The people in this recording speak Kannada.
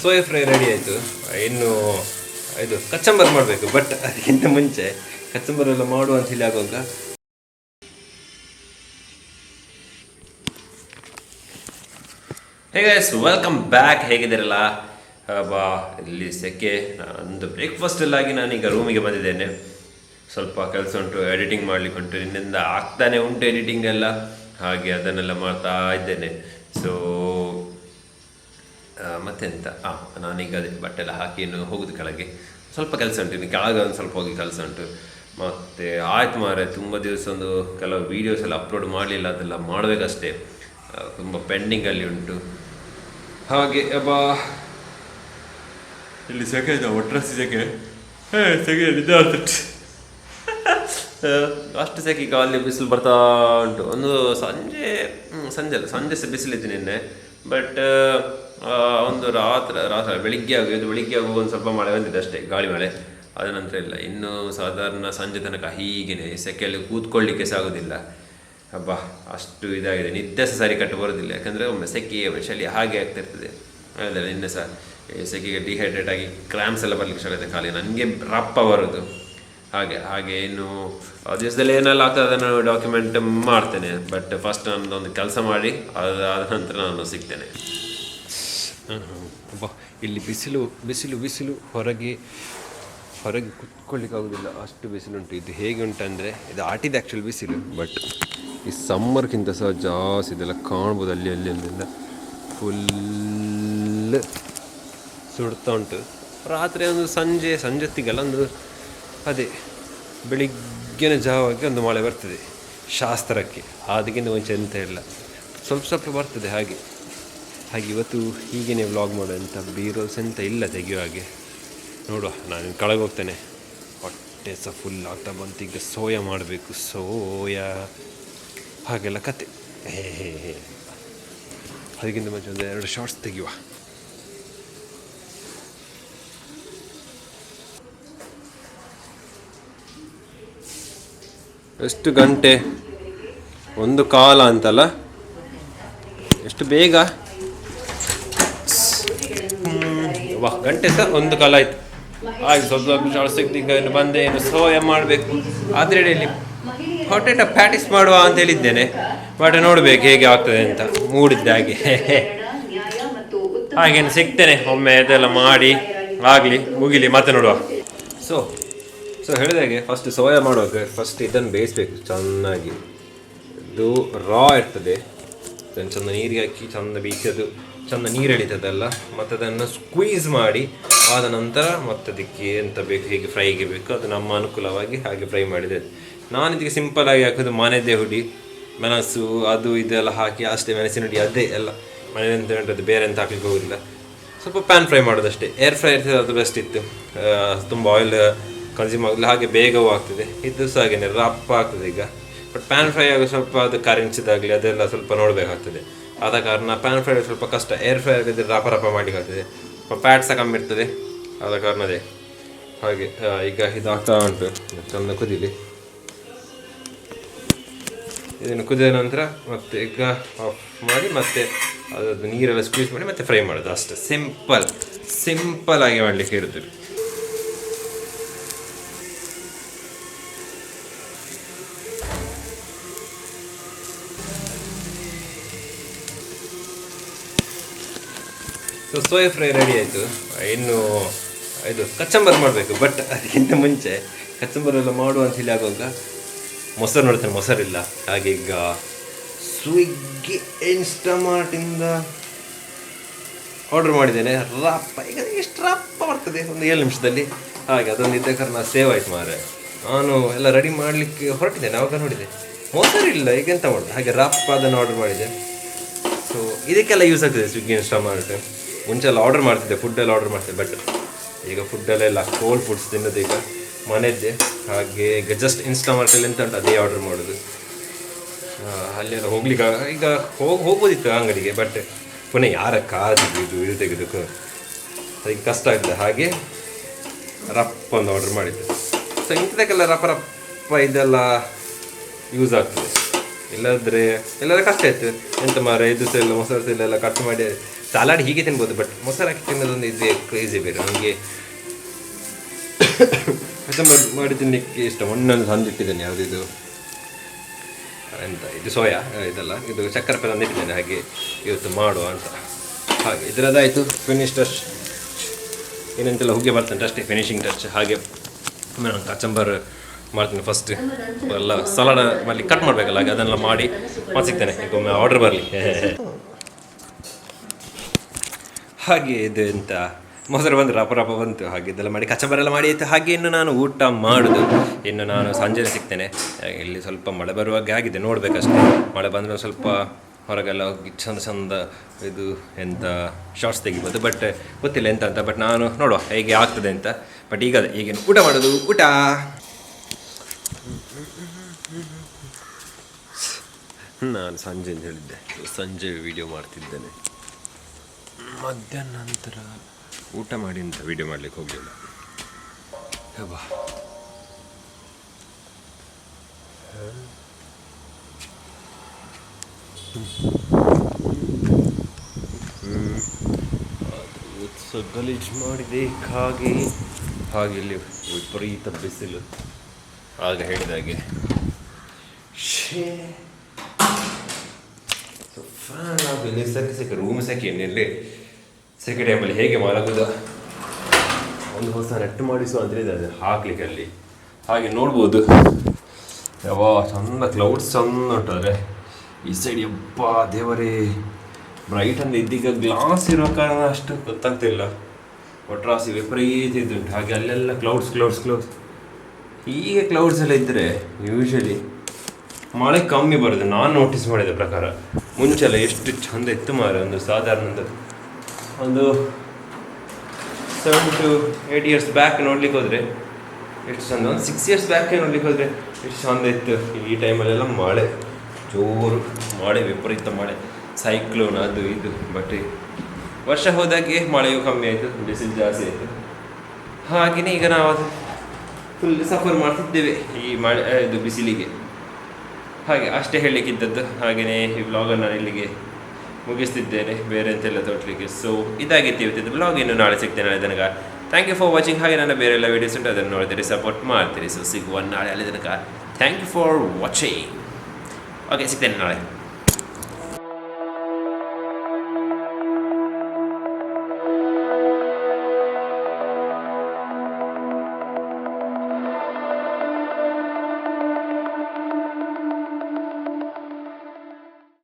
ಸೋಯಾ ಫ್ರೈ ರೆಡಿ ಆಯಿತು. ಇನ್ನು ಇದು ಕಚ್ಚಂಬರ್ ಮಾಡಬೇಕು, ಬಟ್ ಅದಕ್ಕಿಂತ ಮುಂಚೆ ಕಚ್ಚಂಬರ್ ಎಲ್ಲ ಮಾಡುವ ಅಂತ ಹೇಳಿ ಆಗುವಾಗ ಹೇ ಗೈಸ್, ವೆಲ್ಕಮ್ ಬ್ಯಾಕ್. ಹೇಗಿದ್ದೀರಲ್ಲ? ಇಲ್ಲಿ ಸೆಕೆ. ಒಂದು ಬ್ರೇಕ್ಫಾಸ್ಟ್ ಎಲ್ಲ ಆಗಿ ನಾನೀಗ ರೂಮಿಗೆ ಬಂದಿದ್ದೇನೆ. ಸ್ವಲ್ಪ ಕೆಲಸ ಉಂಟು, ಎಡಿಟಿಂಗ್ ಮಾಡಲಿಕ್ಕೆ ಉಂಟು, ನಿನ್ನಿಂದ ಆಗ್ತಾನೆ ಉಂಟು ಎಡಿಟಿಂಗ್ ಎಲ್ಲ, ಹಾಗೆ ಅದನ್ನೆಲ್ಲ ಮಾಡ್ತಾ ಇದ್ದೇನೆ. ಸೊ ಮತ್ತೆಂತ ನಾನೀಗ ಅದೇ ಬಟ್ಟೆ ಎಲ್ಲ ಹಾಕಿ ಇನ್ನು ಹೋಗೋದು ಕೆಳಗೆ. ಸ್ವಲ್ಪ ಕೆಲಸ ಉಂಟು, ಇನ್ನು ಕೆಳಗೆ ಒಂದು ಸ್ವಲ್ಪ ಹೋಗಿ ಕೆಲಸ ಉಂಟು. ಮತ್ತು ಆಯ್ತು ಮಾರೆ, ತುಂಬ ದಿವಸ ಒಂದು ಕೆಲವು ವೀಡಿಯೋಸ್ ಎಲ್ಲ ಅಪ್ಲೋಡ್ ಮಾಡಲಿಲ್ಲ, ಅದೆಲ್ಲ ಮಾಡಬೇಕಷ್ಟೇ. ತುಂಬ ಪೆಂಡಿಂಗಲ್ಲಿ ಉಂಟು. ಹಾಗೆ ಇಲ್ಲಿ ಸೆಕೆ ಇದೆ, ಒಟ್ರಸಿ ಸೆಕೆ. ಸೆಕೆ ಅಷ್ಟು ಸೆಕೆ. ಈಗ ಅಲ್ಲಿ ಬಿಸಿಲು ಬರ್ತಾ ಉಂಟು. ಒಂದು ಸಂಜೆ ಸಹ ಬಿಸಿಲಿದ್ದು ನಿನ್ನೆ, ಬಟ್ ಒಂದು ರಾತ್ರಿ ಬೆಳಿಗ್ಗೆ ಆಗುವ ಒಂದು ಸ್ವಲ್ಪ ಮಳೆ ಬಂದಿದೆ ಅಷ್ಟೇ, ಗಾಳಿ ಮಳೆ. ಅದ ನಂತರ ಇಲ್ಲ. ಇನ್ನು ಸಾಧಾರಣ ಸಂಜೆ ತನಕ ಹೀಗೇನೆ ಸೆಕೆಯಲ್ಲಿ ಕೂತ್ಕೊಳ್ಳಿಕ್ಕೆ ಸಾಗೋದಿಲ್ಲ. ಅಷ್ಟು ಇದಾಗಿದೆ. ನಿದ್ದೆ ಸಹ ಸರಿ ಕಟ್ಟು ಬರೋದಿಲ್ಲ, ಯಾಕಂದರೆ ಒಮ್ಮೆ ಸೆಕೆ ಚಳಿ ಹಾಗೆ ಆಗ್ತಿರ್ತದೆ. ಅದಲ್ಲ ನಿನ್ನೆ ಸಹ ಸೆಕೆಗೆ ಡಿಹೈಡ್ರೇಟ್ ಆಗಿ ಕ್ರ್ಯಾಂಪ್ಸ್ ಎಲ್ಲ ಬರಲಿಕ್ಕೆ ಸ್ಟಾರ್ಟ್ ಆಗಿದೆ ಖಾಲಿ, ನನಗೆ ರಪ್ಪ ಬರೋದು. ಹಾಗೆ ಇನ್ನು ಆ ದಿವಸದಲ್ಲಿ ಏನೆಲ್ಲ ಆಗ್ತದೆ ಅದನ್ನು ಡಾಕ್ಯುಮೆಂಟ್ ಮಾಡ್ತೇನೆ. ಬಟ್ ಫಸ್ಟ್ ನಾನೊಂದು ಕೆಲಸ ಮಾಡಿ ಅದಾದ ನಂತರ ನಾನು ಸಿಗ್ತೇನೆ. ಇಲ್ಲಿ ಬಿಸಿಲು ಹೊರಗೆ ಕುತ್ಕೊಳ್ಳಿಕ್ಕಾಗೋದಿಲ್ಲ, ಅಷ್ಟು ಬಿಸಿಲುಂಟು. ಇದು ಹೇಗೆ ಉಂಟಂದರೆ, ಇದು ಆಟಿದೆ ಆ್ಯಕ್ಚುಲಿ ಬಿಸಿಲು, ಬಟ್ ಈ ಸಮ್ಮರ್ಗಿಂತ ಸಹ ಜಾಸ್ತಿ ಇದೆಲ್ಲ ಕಾಣ್ಬೋದು. ಅಲ್ಲೆಲ್ಲ ಫುಲ್ ಸುಡ್ತಾ ಉಂಟು. ರಾತ್ರಿ ಒಂದು ಸಂಜೆ ಹೊತ್ತಿಗೆಲ್ಲ ಒಂದು ಅದೇ ಬೆಳಿಗ್ಗಿನ ಜಾವಕ್ಕೆ ಒಂದು ಮಳೆ ಬರ್ತದೆ ಶಾಸ್ತ್ರಕ್ಕೆ. ಅದಕ್ಕಿಂತ ಮುಂಚೆ ಎಂತ ಇಲ್ಲ, ಸ್ವಲ್ಪ ಬರ್ತದೆ. ಹಾಗೆ ಇವತ್ತು ಹೀಗೇ ವ್ಲಾಗ್ ಮಾಡೋಂಥ ಬೀರೋಸ್ ಎಂತ ಇಲ್ಲ ತೆಗೆಯೋ ಹಾಗೆ. ನೋಡುವ, ನಾನು ಕೆಳಗೆ ಹೋಗ್ತೇನೆ. ಹೊಟ್ಟೆ ಸಹ ಫುಲ್ ಆಗ್ತಾ ಬಂತು. ಈಗ ಸೋಯಾ ಮಾಡಬೇಕು, ಹಾಗೆಲ್ಲ ಕತೆ. ಅದಕ್ಕಿಂತ ಮುಂಚೆ ಒಂದು 2 ಶಾರ್ಟ್ಸ್ ತೆಗೆಯುವ. ಎಷ್ಟು ಗಂಟೆ? 1:15 ಅಂತಲ್ಲ, ಎಷ್ಟು ಬೇಗ ಗಂಟೆ ಸಹ 1:15 ಆಯಿತು. ಹಾಗೆ ಸ್ವಲ್ಪ ಶಾರ್ಟ್ಸ್ ತೆಗೆದು ಈಗ ಇನ್ನು ಬಂದೆ. ಇನ್ನು ಸೋಯಾ ಮಾಡಬೇಕು. ಆದರೆ ಇಲ್ಲಿ ಹೊಟೇಟೊ ಪ್ಯಾಟಿಸ್ ಮಾಡುವ ಅಂತ ಹೇಳಿದ್ದೇನೆ, ಬಟ್ ನೋಡಬೇಕು ಹೇಗೆ ಆಗ್ತದೆ ಅಂತ ಮೂಡಿದ್ದೆ. ಹಾಗೇನು ಸಿಗ್ತೇನೆ ಒಮ್ಮೆ ಅದೆಲ್ಲ ಮಾಡಿ ಮುಗಿಲಿ ಮತ್ತೆ ನೋಡುವ. ಸೊ ಹೇಳಿದಾಗೆ ಫಸ್ಟ್ ಸೋಯಾ ಮಾಡುವಾಗ ಫಸ್ಟ್ ಇದನ್ನು ಬೇಯಿಸ್ಬೇಕು ಚೆನ್ನಾಗಿ. ಇದು ರಾ ಇರ್ತದೆ, ಅದನ್ನು ಚೆಂದ ನೀರಿಗೆ ಹಾಕಿ ಚೆಂದ ಬೇಯಿಸೋದು, ಚೆಂದ ನೀರು ಎಳಿತದಲ್ಲ. ಮತ್ತು ಅದನ್ನು ಸ್ಕ್ವೀಸ್ ಮಾಡಿ ಆದ ನಂತರ ಮತ್ತೆ ಅದಕ್ಕೆ ಎಂತ ಬೇಕು, ಹೇಗೆ ಫ್ರೈಗೆ ಬೇಕು ಅದು ನಮ್ಮ ಅನುಕೂಲವಾಗಿ ಹಾಗೆ ಫ್ರೈ ಮಾಡಿದೆ. ನಾನು ಇದಕ್ಕೆ ಸಿಂಪಲಾಗಿ ಹಾಕೋದು ಮನೆಯದ್ದೇ ಹುಡಿ, ಮೆಣಸು ಅದು ಇದೆಲ್ಲ ಹಾಕಿ ಅಷ್ಟೇ. ಮೆಣಸಿನ ಹುಡಿ ಅದೇ ಎಲ್ಲ ಮನೆಯಂತ ಉಂಟದು, ಬೇರೆ ಎಂತ ಹಾಕ್ಲಿಕ್ಕೆ ಹೋಗೋದಿಲ್ಲ. ಸ್ವಲ್ಪ ಪ್ಯಾನ್ ಫ್ರೈ ಮಾಡೋದಷ್ಟೇ. ಏರ್ ಫ್ರೈ ಇರ್ತದೆ, ಅದು ಬೆಸ್ಟ್ ಇತ್ತು. ತುಂಬ ಆಯಿಲ್ ಕನ್ಸ್ಯೂಮ್ ಆಗಲಿಲ್ಲ, ಹಾಗೆ ಬೇಗವೂ ಆಗ್ತದೆ. ಇದು ಸಹ ಹಾಗೇನೆ ರಪ್ಪ ಆಗ್ತದೆ ಈಗ. ಬಟ್ ಪ್ಯಾನ್ ಫ್ರೈ ಆಗೋ ಸ್ವಲ್ಪ ಅದು ಕರೆನ್ಸಿದಾಗಲಿ ಅದೆಲ್ಲ ಸ್ವಲ್ಪ ನೋಡಬೇಕಾಗ್ತದೆ. ಆದ ಕಾರಣ ಪ್ಯಾನ್ ಫ್ರೈ ಸ್ವಲ್ಪ ಕಷ್ಟ. ಏರ್ ಫ್ರೈ ಆಗಿದ್ರೆ ರಪ ಮಾಡಲಿಕ್ಕೆ ಆಗ್ತದೆ, ಫ್ಯಾಟ್ ಸಹ ಕಮ್ಮಿ ಇರ್ತದೆ. ಆದ ಕಾರಣ ಅದೇ ಹಾಗೆ. ಈಗ ಇದಾಗ್ತಾ ಉಂಟು, ಚೆಂದ ಕುದೀಲಿ. ಇದನ್ನು ಕುದಿದ ನಂತರ ಮತ್ತೆ ಈಗ ಆಫ್ ಮಾಡಿ ಮತ್ತೆ ಅದರದ್ದು ನೀರೆಲ್ಲ ಸ್ಕ್ವೀಸ್ ಮಾಡಿ ಮತ್ತೆ ಫ್ರೈ ಮಾಡೋದು ಅಷ್ಟೇ. ಸಿಂಪಲ್ ಆಗಿ ಮಾಡಲಿಕ್ಕೆ ಇರುತ್ತದೆ. ಸೊ ಸೋಯಾ ಫ್ರೈ ರೆಡಿ ಆಯಿತು. ಇನ್ನು ಇದು ಕಚ್ಚಂಬರ್ ಮಾಡಬೇಕು, ಬಟ್ ಅದಕ್ಕಿಂತ ಮುಂಚೆ ಕಚ್ಚಂಬರೆಲ್ಲ ಮಾಡುವ ಅಂತ ಹೇಳಿ ಆಗುವಾಗ ಮೊಸರು ನೋಡ್ತೇನೆ, ಮೊಸರಿಲ್ಲ. ಹಾಗೆ ಈಗ ಸ್ವಿಗ್ಗಿ ಇನ್ಸ್ಟಾಮಾರ್ಟಿಂದ ಆರ್ಡರ್ ಮಾಡಿದ್ದೇನೆ. ಈಗ ಎಷ್ಟು ರಪ್ಪ ಬರ್ತದೆ, ಒಂದು 7 ನಿಮಿಷದಲ್ಲಿ. ಹಾಗೆ ಅದೊಂದು ಇದ್ದ ಕಾರಣ ಸೇವ್ ಆಯ್ತು ಮಾರೆ. ನಾನು ಎಲ್ಲ ರೆಡಿ ಮಾಡಲಿಕ್ಕೆ ಹೊರಟಿದ್ದೇನೆ, ಆವಾಗ ನೋಡಿದೆ ಮೊಸರಿಲ್ಲ. ಈಗ ಎಂತ ಮಾಡೋದು, ಹಾಗೆ ರಪ್ಪ ಅದನ್ನು ಆರ್ಡರ್ ಮಾಡಿದೆ. ಸೊ ಇದಕ್ಕೆಲ್ಲ ಯೂಸ್ ಆಗ್ತದೆ ಸ್ವಿಗ್ಗಿ ಇನ್ಸ್ಟಾಮಾರ್ಟ್. ಮುಂಚೆ ಎಲ್ಲ ಆರ್ಡರ್ ಮಾಡ್ತಿದ್ದೆ, ಫುಡ್ಡೆಲ್ಲ ಆರ್ಡರ್ ಮಾಡ್ತಿದ್ದೆ, ಬಟ್ ಈಗ ಫುಡ್ಡೆಲ್ಲ ಕೋಲ್ಡ್ ಫುಡ್ಸ್ ತಿನ್ನೋದು ಈಗ ಮನೆಯದ್ದೇ. ಹಾಗೆ ಈಗ ಜಸ್ಟ್ ಇನ್ಸ್ಟಾಮಾರ್ಟಲ್ಲಿ ಎಂತ ಉಂಟು ಅದೇ ಆರ್ಡರ್ ಮಾಡೋದು. ಅಲ್ಲೆಲ್ಲ ಹೋಗ್ಲಿಕ್ಕೆ ಈಗ ಹೋಗ್ಬೋದಿತ್ತು ಅಂಗಡಿಗೆ, ಬಟ್ ಪುನಃ ಯಾರ ಕಾದಿದ್ದು ಇದು ತೆಗೆದಕ್ಕೆ ಅದಕ್ಕೆ ಕಷ್ಟ ಆಗ್ತದೆ. ಹಾಗೆ ರಪ್ಪ ಒಂದು ಆರ್ಡರ್ ಮಾಡಿದ್ದೆ. ಸೊ ಇಂಥದಕ್ಕೆಲ್ಲ ರಪ್ಪ ಇದೆಲ್ಲ ಯೂಸ್ ಆಗ್ತದೆ. ಇಲ್ಲಾಂದರೆ ಎಲ್ಲರ ಕಷ್ಟ ಆಯಿತು. ಎಂತ ಮಾರ ಇದು ಸಹ ಎಲ್ಲ ಮೊಸರು ಎಲ್ಲ ಕಟ್ ಮಾಡಿ ಸಲಾಡ್ ಹೀಗೆ ತಿನ್ಬೋದು, ಬಟ್ ಮೊಸರು ಹಾಕಿ ತಿನ್ನೋದೊಂದು ಇದೆ ಕ್ರೇಜಿ ಬೇರೆ. ನನಗೆ ಕಚಂಬರ್ ಮಾಡಿ ತಿನ್ನಲಿಕ್ಕೆ ಇಷ್ಟ. ಒಂದೊಂದು ತಂದಿಟ್ಟಿದ್ದೇನೆ, ಯಾವುದಿದು ಎಂತ ಇದು ಸೋಯಾ ಇದಲ್ಲ, ಇದು ಚಕ್ಕರೆ ಪೆಲ್ಲ ತಂದಿಟ್ಟಿದ್ದೇನೆ, ಹಾಗೆ ಇವತ್ತು ಮಾಡುವ ಅಂತ. ಹಾಗೆ ಇದರದ್ದಾಯಿತು ಫಿನಿಶ್ ಟಚ್. ಏನಂತೆಲ್ಲ ಹುಗ್ಗೆ ಬರ್ತಂತೆ ಅಷ್ಟೇ ಫಿನಿಶಿಂಗ್ ಟಚ್. ಹಾಗೆ ನಾನು ಕಚಂಬರ್ ಮಾಡ್ತೀನಿ ಫಸ್ಟ್. ಎಲ್ಲ ಸಲಾಡ್ ಮಾಡಲಿಕ್ಕೆ ಕಟ್ ಮಾಡಬೇಕಲ್ಲ, ಹಾಗೆ ಅದನ್ನೆಲ್ಲ ಮಾಡಿ ಮತ್ತೆ ಸಿಗ್ತೇನೆ. ಈಗ ಒಮ್ಮೆ ಆರ್ಡ್ರ್ ಬರಲಿ. ಹಾಗೆ ಇದು ಎಂತ ಮೊಸರು ಬಂದು ರಪ ಬಂತು. ಹಾಗೆ ಇದೆಲ್ಲ ಮಾಡಿ ಕಚಂಬರೆಲ್ಲ ಮಾಡಿ ಆಯಿತು. ಹಾಗೆ ಇನ್ನು ನಾನು ಊಟ ಮಾಡೋದು, ಇನ್ನು ನಾನು ಸಂಜೆ ಸಿಗ್ತೇನೆ. ಇಲ್ಲಿ ಸ್ವಲ್ಪ ಮಳೆ ಬರುವಾಗೆ ಆಗಿದೆ, ನೋಡಬೇಕಷ್ಟೇ. ಮಳೆ ಬಂದರೆ ಸ್ವಲ್ಪ ಹೊರಗೆಲ್ಲ ಹೋಗಿ ಚಂದ ಇದು ಎಂತ ಶಾರ್ಟ್ಸ್ ತೆಗಿಬೋದು, ಬಟ್ ಗೊತ್ತಿಲ್ಲ ಎಂತ ಅಂತ. ಬಟ್ ನಾನು ನೋಡುವ ಹೇಗೆ ಆಗ್ತದೆ ಅಂತ. ಬಟ್ ಈಗೇನು ಊಟ ಮಾಡೋದು, ಊಟ. ನಾನು ಸಂಜೆ ಅಂತ ಹೇಳಿದ್ದೆ, ಸಂಜೆ ವಿಡಿಯೋ ಮಾಡ್ತಿದ್ದೇನೆ. ಮಧ್ಯಾಹ್ನ ನಂತರ ಊಟ ಮಾಡಿ ಅಂತ ವಿಡಿಯೋ ಮಾಡಲಿಕ್ಕೆ ಹೋಗಲಿಲ್ಲ. ಹಬ್ಬ ಗಲೀಜು ಮಾಡಿದೆ. ಹಾಗೆ ಇಲ್ಲಿ ವಿಪರೀತ ಬಿಸಿಲು. ಆಗ ಹೇಳಿದಾಗೆ ಫ್ಯಾನ್ ಆಗಲಿ ಸೆಕೆ ರೂಮ್ ಸೆಕೆ ಎಣ್ಣೆಯಲ್ಲಿ ಸೆಕೆ ಟೈಮಲ್ಲಿ ಹೇಗೆ ಮಲಗುದು. ಒಂದು ಹೊಸ ನೆಟ್ಟು ಮಾಡಿಸುವ ಅಂತ ಹೇಳಿದ್ದಾರೆ ಹಾಕ್ಲಿಕ್ಕೆ ಅಲ್ಲಿ. ಹಾಗೆ ನೋಡ್ಬೋದು ಯಾವ ಚಂದ ಕ್ಲೌಡ್ಸ್ ಚಂದ ಉಂಟಾದ್ರೆ ಈ ಸೈಡ್. ಯಪ್ಪ ದೇವರೇ, ಬ್ರೈಟ್ ಅಂದರೆ ಇದ್ದೀಗ ಗ್ಲಾಸ್ ಇರೋ ಕಾರಣ ಅಷ್ಟು ಗೊತ್ತಾಗ್ತಿಲ್ಲ. ಒಟ್ರಾಸಿ ವಿಪರೀತ ಇದ್ದುಂಟು. ಹಾಗೆ ಅಲ್ಲೆಲ್ಲ ಕ್ಲೌಡ್ಸ್. ಹೀಗೆ ಕ್ಲೌಡ್ಸ್ ಎಲ್ಲ ಇದ್ದರೆ ಯೂಶ್ವಲಿ ಮಳೆ ಕಮ್ಮಿ ಬರೋದು. ನಾನು ನೋಟಿಸ್ ಮಾಡಿದ ಪ್ರಕಾರ ಮುಂಚೆಲ್ಲ ಎಷ್ಟು ಚಂದ ಇತ್ತು ಮಾರೆ. ಒಂದು ಸಾಧಾರಣ ಒಂದು 7 to 8 years ಬ್ಯಾಕ್ ನೋಡ್ಲಿಕ್ಕೆ ಹೋದರೆ ಎಷ್ಟು ಚಂದ, ಒಂದು 6 years ಬ್ಯಾಕೆ ನೋಡ್ಲಿಕ್ಕೆ ಹೋದರೆ ಎಷ್ಟು ಚಂದ ಇತ್ತು. ಈ ಟೈಮಲ್ಲೆಲ್ಲ ಮಳೆ ಜೋರು, ಮಳೆ ವಿಪರೀತ ಮಳೆ, ಸೈಕ್ಲೋನ್ ಅದು ಇದು. ಬಟ್ ವರ್ಷ ಹೋದಾಗೆ ಮಳೆಯೂ ಕಮ್ಮಿ ಆಯಿತು, ಬಿಸಿಲು ಜಾಸ್ತಿ ಆಯಿತು. ಹಾಗೆಯೇ ಈಗ ನಾವು ಅದು ಫುಲ್ ಸಫರ್ ಮಾಡ್ತಿದ್ದೇವೆ ಈ ಮಳೆ ಇದು ಬಿಸಿಲಿಗೆ. ಹಾಗೆ ಅಷ್ಟೇ ಹೇಳಲಿಕ್ಕಿದ್ದದ್ದು. ಹಾಗೆಯೇ ಈ ವ್ಲಾಗನ್ನು ನಾನು ಇಲ್ಲಿಗೆ ಮುಗಿಸ್ತಿದ್ದೇನೆ, ಬೇರೆ ಅಂತೆಲ್ಲ ತೋಟಲಿಕ್ಕೆ. ಸೊ ಇದಾಗಿತ್ತು ಇವತ್ತಿದ್ದು ವ್ಲಾಗ್. ಇನ್ನು ನಾಳೆ ಸಿಗ್ತೇನೆ, ನಾಳೆ ತನಕ ಥ್ಯಾಂಕ್ ಯು ಫಾರ್ ವಾಚಿಂಗ್. ಹಾಗೆ ನನ್ನ ಬೇರೆ ಎಲ್ಲ ವೀಡಿಯೋಸ್ ಉಂಟು, ಅದನ್ನು ನೋಡ್ತೀರಿ, ಸಪೋರ್ಟ್ ಮಾಡ್ತೀರಿ. ಸೊ ಸಿಗುವ ನಾಳೆ, ಅಲ್ಲಿ ತನಕ thank you for watching. Okay, ಸಿಗ್ತೇನೆ ನಾಳೆ.